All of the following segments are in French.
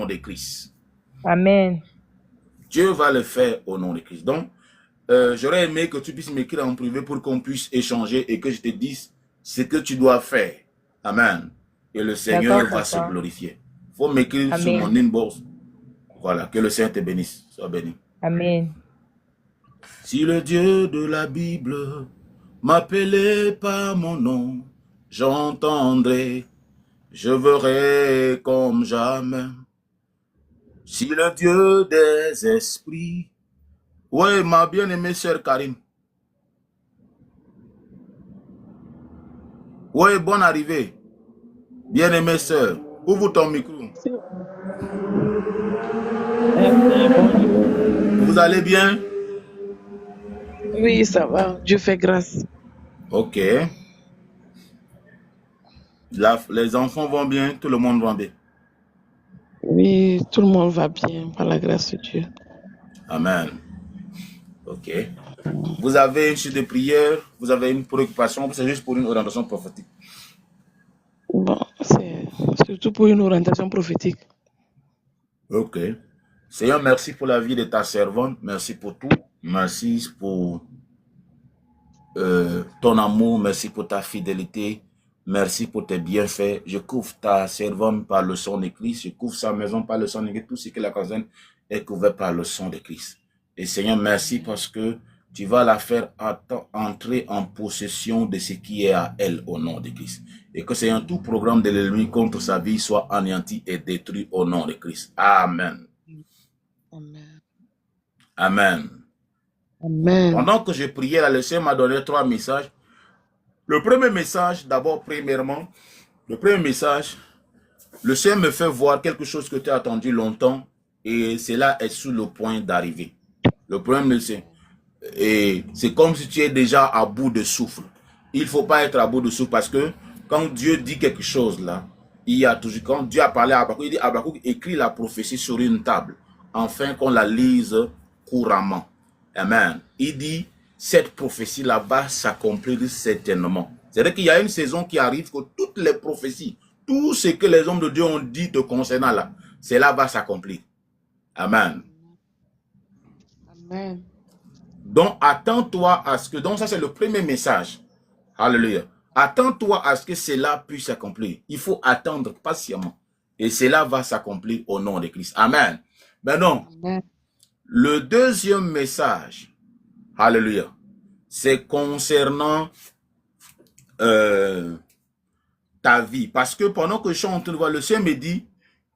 nom de Christ. Amen. Dieu va le faire au nom de Christ. Donc, j'aurais aimé que tu puisses m'écrire en privé pour qu'on puisse échanger et que je te dise ce que tu dois faire. Amen. Et le Seigneur D'accord, va se papa. glorifier. Il faut m'écrire sur mon Amen. inbox. Voilà, que le Seigneur te bénisse. Sois béni. Amen. Si le Dieu de la Bible m'appelait par mon nom, j'entendrai, je verrai comme jamais. Si le Dieu des esprits, oui, ma bien-aimée sœur Karine. Oui, bonne arrivée. Bien-aimée sœur, ouvre ton micro. Bonjour. Vous allez bien? Oui, ça va. Dieu fait grâce. Ok. Les enfants vont bien, tout le monde va bien. Oui, tout le monde va bien par la grâce de Dieu. Amen. Ok. Vous avez une chute de prière, vous avez une préoccupation, c'est juste pour une orientation prophétique. Bon, c'est surtout pour une orientation prophétique. Ok. Seigneur, merci pour la vie de ta servante. Merci pour tout. Merci pour ton amour. Merci pour ta fidélité. Merci pour tes bienfaits. Je couvre ta servante par le sang de Christ. Je couvre sa maison par le sang de Christ. Tout ce que la concerne est couvert par le sang de Christ. Et Seigneur, merci parce que tu vas la faire entrer en possession de ce qui est à elle au nom de Christ. Et que Seigneur, tout programme de l'ennemi contre sa vie soit anéanti et détruit au nom de Christ. Amen. Amen. Amen. Amen. Pendant que je priais, le Seigneur m'a donné 3 messages. Le premier message, d'abord, premièrement, le premier message, le Seigneur me fait voir quelque chose que tu as attendu longtemps et cela est sur le point d'arriver. Le problème, c'est comme si tu es déjà à bout de souffle. Il ne faut pas être à bout de souffle parce que quand Dieu dit quelque chose là, il y a toujours, quand Dieu a parlé à Habakkuk, il dit Habakkuk écrit la prophétie sur une table, afin qu'on la lise couramment. Amen. Il dit, cette prophétie-là va s'accomplir certainement. C'est-à-dire qu'il y a une saison qui arrive que toutes les prophéties, tout ce que les hommes de Dieu ont dit te concernant là, cela va s'accomplir. Amen. Amen. Donc, attends-toi à ce que... Donc, ça, c'est le premier message. Alléluia. Attends-toi à ce que cela puisse s'accomplir. Il faut attendre patiemment. Et cela va s'accomplir au nom de Christ. Amen. Maintenant, le deuxième message, alléluia, c'est concernant ta vie. Parce que pendant que je suis en train de voir, le Seigneur me dit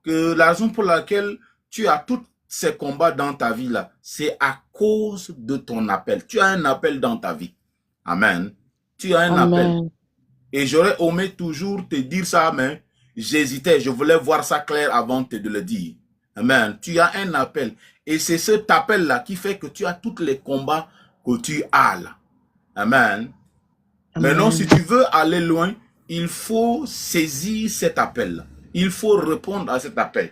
que la raison pour laquelle tu as tous ces combats dans ta vie là, c'est à cause de ton appel. Tu as un appel dans ta vie. Amen. Tu as un appel. Et j'aurais aimé toujours te dire ça, mais j'hésitais. Je voulais voir ça clair avant de le dire. Amen. Tu as un appel. Et c'est cet appel-là qui fait que tu as tous les combats que tu as là. Amen. Maintenant, si tu veux aller loin, il faut saisir cet appel-là. Il faut répondre à cet appel.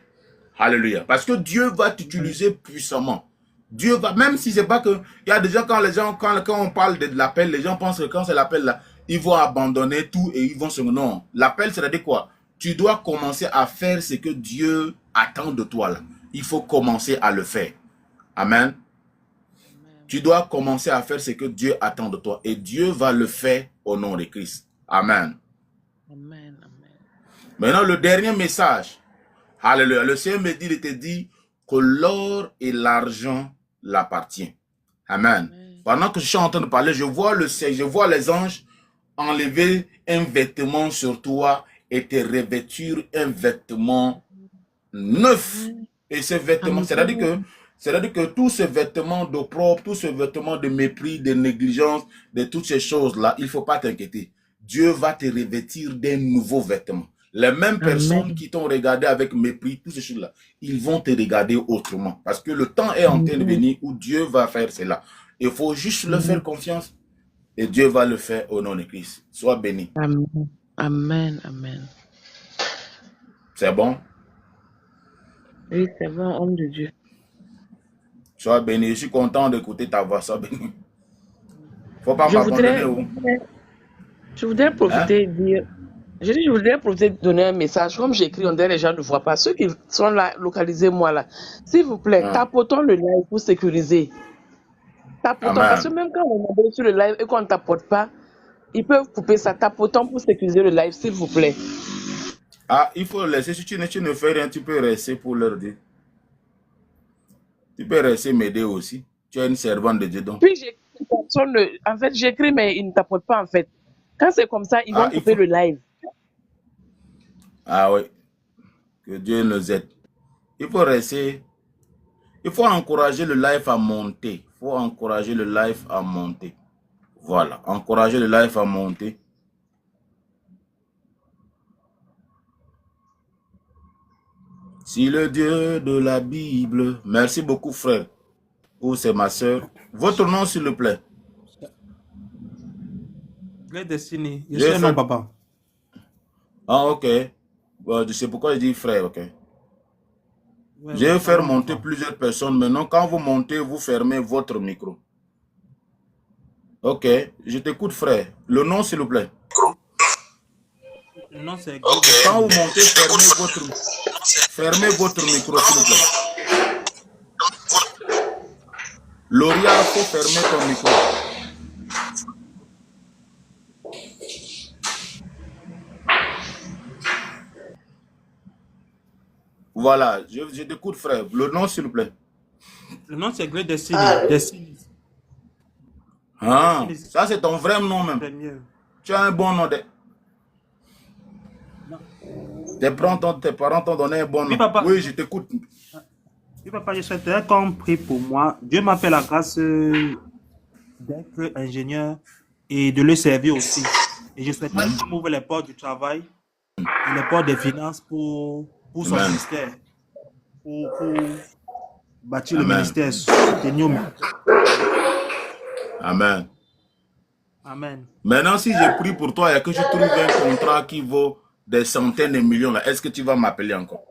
Alléluia. Parce que Dieu va t'utiliser puissamment. Dieu va, même si c'est pas que, il y a des gens, quand on parle de l'appel, les gens pensent que quand c'est l'appel là, ils vont abandonner tout et ils vont se... Non. L'appel, c'est-à-dire quoi? Tu dois commencer à faire ce que Dieu attend de toi là. Il faut commencer à le faire. Amen. Tu dois commencer à faire ce que Dieu attend de toi. Et Dieu va le faire au nom de Christ. Amen. Amen. Maintenant, le dernier message. Alléluia. Le Seigneur me dit, il te dit que l'or et l'argent l'appartient. Amen. Pendant que je suis en train de parler, je vois les anges enlever un vêtement sur toi et te revêtir un vêtement neuf. Et ce vêtement, c'est-à-dire que tous ces vêtements d'opprobre, tous ces vêtements de mépris, de négligence, de toutes ces choses-là, il ne faut pas t'inquiéter. Dieu va te revêtir d'un nouveau vêtement. Les mêmes personnes qui t'ont regardé avec mépris, toutes ces choses-là, ils vont te regarder autrement. Parce que le temps est en train de venir où Dieu va faire cela. Il faut juste le faire confiance. Et Dieu va le faire au nom de Christ. Sois béni. Amen. Amen. Amen. C'est bon? Oui, c'est bon, homme de Dieu. Sois béni. Je suis content d'écouter ta voix. Sois béni. Faut pas m'abandonner. Je voudrais profiter et dire Je dis, je voudrais profiter de donner un message. Comme j'écris, on dirait que les gens ne voient pas. Ceux qui sont là, localisez-moi là. S'il vous plaît, Ah, tapotons le live pour sécuriser. Tapotons. Parce que amen. même quand on est sur le live et qu'on ne tapote pas, ils peuvent couper ça. Tapotons pour sécuriser le live, s'il vous plaît. Ah, il faut laisser. Si tu ne fais rien, tu peux rester pour leur dire. Tu peux rester m'aider aussi. Tu es une servante de Dieu donc. Puis j'écris, en fait, j'écris, mais ils ne tapotent pas en fait. Quand c'est comme ça, ils Ah, vont couper le live. Ah oui. Que Dieu nous aide. Il faut rester. Il faut encourager le live à monter. Il faut encourager le live à monter. Voilà. Encourager le live à monter. Si le Dieu de la Bible. Merci beaucoup, frère. Ou c'est ma soeur. Votre nom, s'il vous plaît. Great Destiny. Je J'ai suis un homme, fait. papa. Ah, ok. Bon, je sais pourquoi je dis frère, ok. Ouais, Je vais faire pardon, monter papa. plusieurs personnes. Maintenant, quand vous montez, vous fermez votre micro. Ok. Je t'écoute, frère. Le nom, s'il vous plaît. Le nom, c'est Great Quand vous Destiny. montez, fermez votre micro, s'il vous plaît. Loria, il faut fermer ton micro. Voilà, je t'écoute, frère. Le nom, s'il vous plaît. Le nom, c'est Great Destiny. Destiny. Ah, Destiny, ça, c'est ton vrai nom même. c'est mieux. Tu as un bon nom. Non. Tes parents t'ont donné un bon Oui, nom. papa. Oui, je t'écoute. Oui, papa, je souhaiterais qu'on prie pour moi. Dieu m'a fait la grâce d'être ingénieur et de le servir aussi. Et je souhaiterais qu'il m'ouvre les portes du travail et les portes des finances pour son Amen. ministère. Pour bâtir le Amen. ministère. Tenir au ministère. Amen. Amen. Maintenant, si je prie pour toi et que je trouve un contrat qui vaut des centaines de millions, là, est-ce que tu vas m'appeler encore?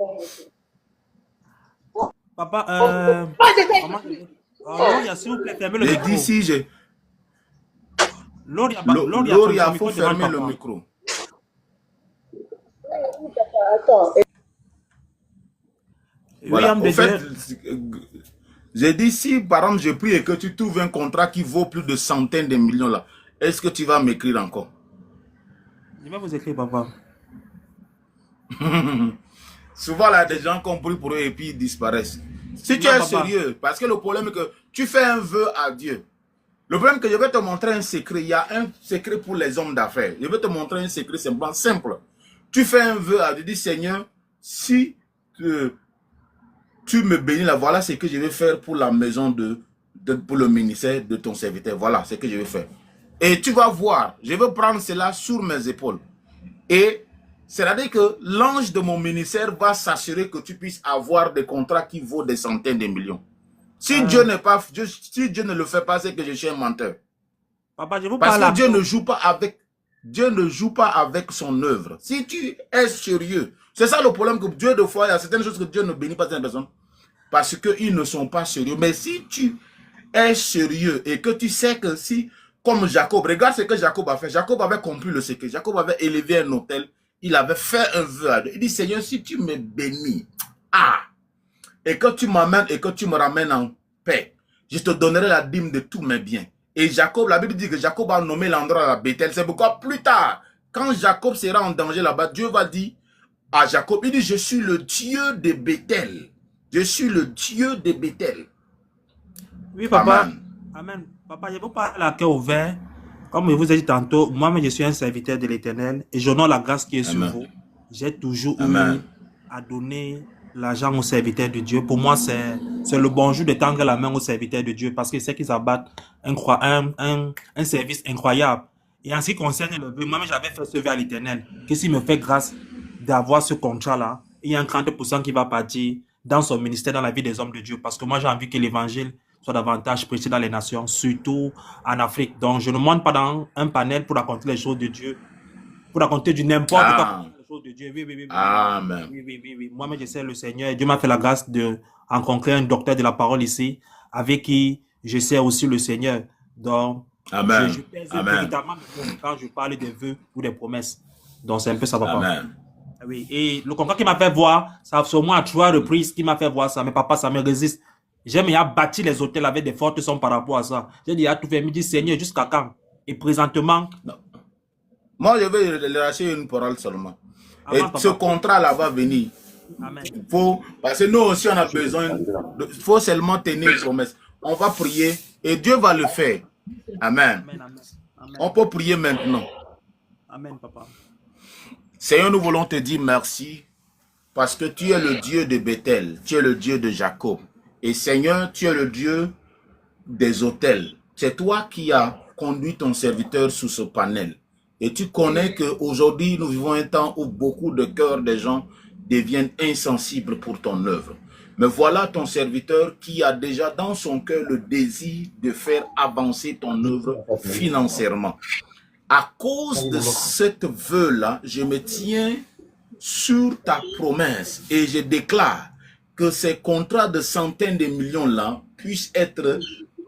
Papa, maman, Loria, s'il vous plaît, fermez le Je micro. dis si je... Loria, Loria, ton Loria, il micro faut devant fermer le papa. micro. Oui, Voilà. homme Au de fait, Dieu. j'ai dit si par exemple je prie et que tu trouves un contrat qui vaut plus de centaines de millions là, est-ce que tu vas m'écrire encore? Je vais vous écrire, papa. Souvent là, des gens qui ont pris pour eux et puis ils disparaissent. Si tu Non, es papa. sérieux, parce que le problème est que tu fais un vœu à Dieu. Le problème est que je vais te montrer un secret. Il y a un secret pour les hommes d'affaires. Je vais te montrer un secret simplement simple. Tu fais un vœu à Dieu, dis Seigneur, si tu me bénis là, voilà ce que je vais faire pour la maison pour le ministère de ton serviteur. Voilà ce que je vais faire. Et tu vas voir, je vais prendre cela sur mes épaules. Et c'est-à-dire que l'ange de mon ministère va s'assurer que tu puisses avoir des contrats qui vaut des centaines de millions. Si Dieu n'est pas, si Dieu ne le fait pas, c'est que je suis un menteur. Papa, je vous Parce parle que Dieu après. ne joue pas avec son œuvre. Si tu es sérieux, c'est ça le problème que Dieu, de fois, il y a certaines choses que Dieu ne bénit pas certaines personnes parce qu'ils ne sont pas sérieux. Mais si tu es sérieux et que tu sais que si, comme Jacob, regarde ce que Jacob a fait. Jacob avait compris le secret. Jacob avait élevé un autel. Il avait fait un vœu à Dieu. Il dit, Seigneur, si tu me bénis, et que tu m'amènes et que tu me ramènes en paix, je te donnerai la dîme de tous mes biens. Et Jacob, la Bible dit que Jacob a nommé l'endroit la Bethel. C'est pourquoi plus tard, quand Jacob sera en danger là-bas, Dieu va dire à Jacob, il dit, je suis le Dieu de Bethel. Je suis le Dieu de Bethel. Oui, papa. Amen. Amen. Papa, je vous parle à cœur ouvert. Comme je vous ai dit tantôt, moi-même, je suis un serviteur de l'Éternel et j'honore la grâce qui est sur Amen. vous. J'ai toujours eu Amen. à donner l'argent aux serviteurs de Dieu. Pour moi, c'est le bonjour de tendre la main aux serviteurs de Dieu parce que c'est qu'ils abattent un service incroyable. Et en ce qui concerne le vœu, moi-même, j'avais fait ce vœu à l'Éternel que s'il me fait grâce d'avoir ce contrat-là, il y a un 30% qui va partir dans son ministère, dans la vie des hommes de Dieu. Parce que moi, j'ai envie que l'évangile soit davantage prêché dans les nations, surtout en Afrique. Donc, je ne monte pas dans un panel pour raconter les choses de Dieu, pour raconter du n'importe quoi les choses de Dieu. Oui, oui, oui, oui, Amen. oui, oui, oui, oui. Moi-même, je sais le Seigneur et Dieu m'a fait la grâce de rencontrer un docteur de la parole ici, avec qui je sais aussi le Seigneur. Donc, Amen. je pèse Amen. véritablement mes mots quand je parle des vœux ou des promesses. Donc, c'est un peu ça, papa. Amen. Oui, et le contrat qui m'a fait voir, ça c'est au moins à 3 reprises qui m'a fait voir ça, mais papa, ça me résiste. J'aime y a bâti les hôtels avec des fortes sommes par rapport à ça. J'ai dit, à tout fait, il me dit, Seigneur, jusqu'à quand? Et présentement, Non. Moi, je vais lâcher une parole seulement. Et avant, ce papa. contrat-là va venir. Amen. Parce que nous aussi, on a besoin. Il faut seulement tenir une promesse. On va prier et Dieu va le faire. Amen. Amen, amen. Amen. On peut prier maintenant. Amen, papa. Seigneur, nous voulons te dire merci parce que tu es le Dieu de Bethel, tu es le Dieu de Jacob. Et Seigneur, tu es le Dieu des hôtels. C'est toi qui as conduit ton serviteur sous ce panel. Et tu connais qu'aujourd'hui, nous vivons un temps où beaucoup de cœurs des gens deviennent insensibles pour ton œuvre. Mais voilà ton serviteur qui a déjà dans son cœur le désir de faire avancer ton œuvre financièrement. À cause de cette vœu-là, je me tiens sur ta promesse et je déclare que ces contrats de centaines de millions-là puissent être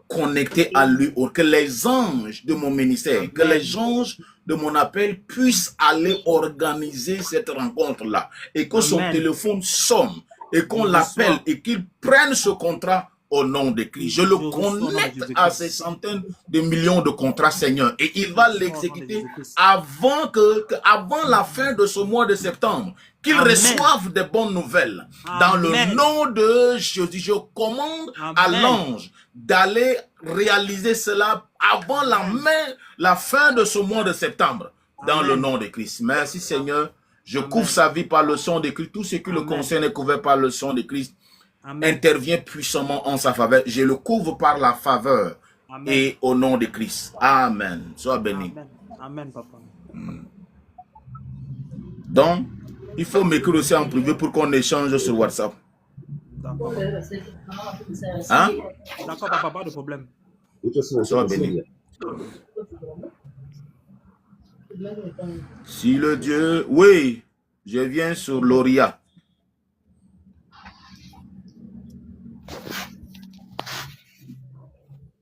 connectés à lui, que les anges de mon ministère, que les anges de mon appel puissent aller organiser cette rencontre-là et que son téléphone sonne et qu'on l'appelle et qu'il prenne ce contrat au nom de Christ. Je le connecte à ces centaines de millions de contrats, Seigneur, et il va l'exécuter avant la fin de ce mois de septembre, qu'ils reçoivent des bonnes nouvelles. Dans le nom de Jésus, je commande à l'ange d'aller réaliser cela avant la fin de ce mois de septembre, dans le nom de Christ. Merci, Seigneur. Je couvre sa vie par le sang de Christ. Tout ce qui le concerne est couvert par le sang de Christ. Intervient puissamment en sa faveur. Je le couvre par la faveur et au nom de Christ. Amen. Sois béni. Amen, papa. Donc, il faut m'écrire aussi en privé pour qu'on échange sur WhatsApp. D'accord. Hein? D'accord, papa, pas de problème. Sois béni. Si le Dieu... Oui, je viens sur l'Oria.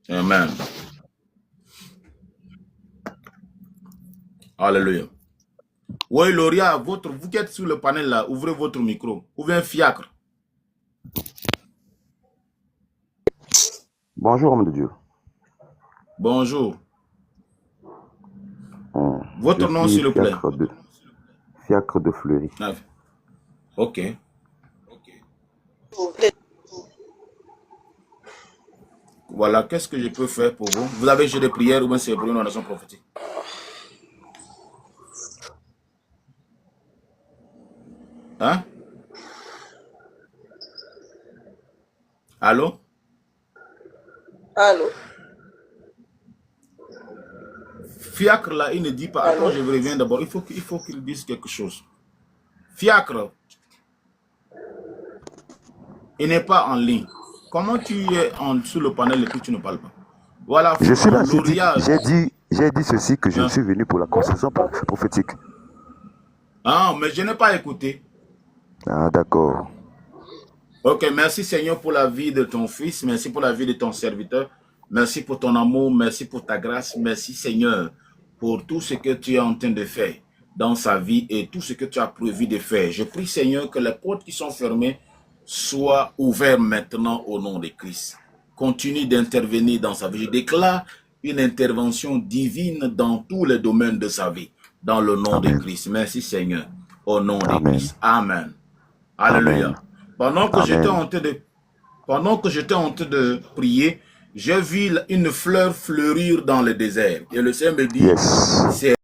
Amen. Alléluia. Oui, Loria, vous qui êtes sur le panel là, ouvrez votre micro. Ouvrez un fiacre. Bonjour, homme de Dieu. Bonjour. Votre nom, s'il vous plaît. Fiacre de Fleury. Ah, ok. Voilà, qu'est-ce que je peux faire pour vous? Vous avez jeu de prière ou bien c'est pour une oraison prophétique? Hein? Allô? Allô? Fiacre là, il ne dit pas. Attends, je reviens d'abord. Il faut qu'il dise quelque chose. Fiacre. Il n'est pas en ligne. Comment tu es sur le panel et que tu ne parles pas? Voilà. Je suis là, j'ai dit ceci, que je suis venu pour la concession prophétique. Ah, mais je n'ai pas écouté. Ah, d'accord. Ok, merci Seigneur pour la vie de ton fils. Merci pour la vie de ton serviteur. Merci pour ton amour. Merci pour ta grâce. Merci Seigneur pour tout ce que tu es en train de faire dans sa vie et tout ce que tu as prévu de faire. Je prie Seigneur que les portes qui sont fermées soient ouvertes maintenant au nom de Christ. Continue d'intervenir dans sa vie. Je déclare une intervention divine dans tous les domaines de sa vie. Dans le nom de Christ. Merci Seigneur. Au nom de Christ. Amen. Alléluia. Amen. Pendant que j'étais en train de prier, j'ai vu une fleur fleurir dans le désert. Et le Seigneur me dit, c'est